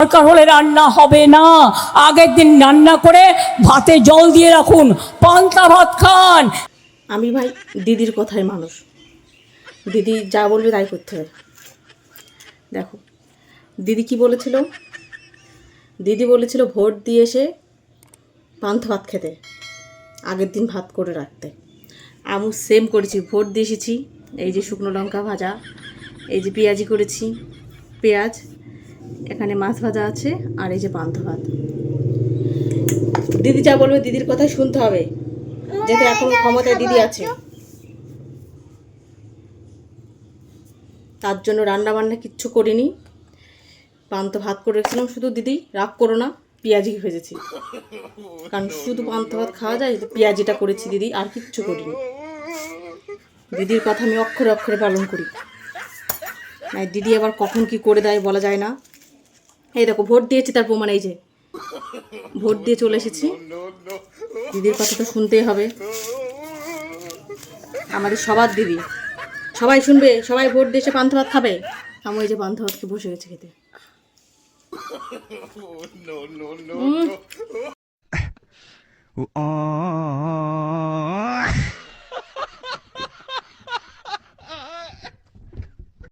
দরকার হলে রান্না হবে না, আগের দিন রান্না করে ভাতে জল দিয়ে রাখুন, পান্তা ভাত খান। আমি ভাই দিদির কথায় মানুষ, দিদি যা বলবে তাই করতে হবে। দেখো দিদি কি বলেছিল, দিদি বলেছিল ভোট দিয়ে এসে পান্তা ভাত খেতে, আগের দিন ভাত করে রাখতে। আমি সেম করেছি, ভোট দিয়ে এসেছি। এই যে শুকনো লঙ্কা ভাজা, এই যে পেঁয়াজি করেছি, পেঁয়াজ, এখানে মাছ ভাজা আছে, আর এই যে পান্তা ভাত। দিদি যা বলবে দিদির কথাই শুনতে হবে, যেহেতু এখন ক্ষমতায় দিদি আছে। তার জন্য রান্না বান্না কিচ্ছু করিনি, পান্তা ভাত করে রেখেছিলাম। শুধু দিদি রাগ করো না, পেঁয়াজি ভেজেছি, কারণ শুধু পান্তা ভাত খাওয়া যায়, পেঁয়াজিটা করেছি দিদি, আর কিচ্ছু করিনি। দিদির কথা আমি অক্ষরে অক্ষরে পালন করি, না দিদি আবার কখন কি করে দেয় বলা যায় না। এই দেখো ভোট দিয়েছি, তার প্রমাণ এই যে ভোট দিয়ে চলে এসেছি। দিদির কথা তো শুনতেই হবে, আমাদের সবার দিদি, সবাই শুনবে, সবাই ভোট দিয়ে এসে পান্তা ভাত খাবে। আমি ওই যে পান্তা ভাতকে বসে গেছে খেতে। no, no, no, no.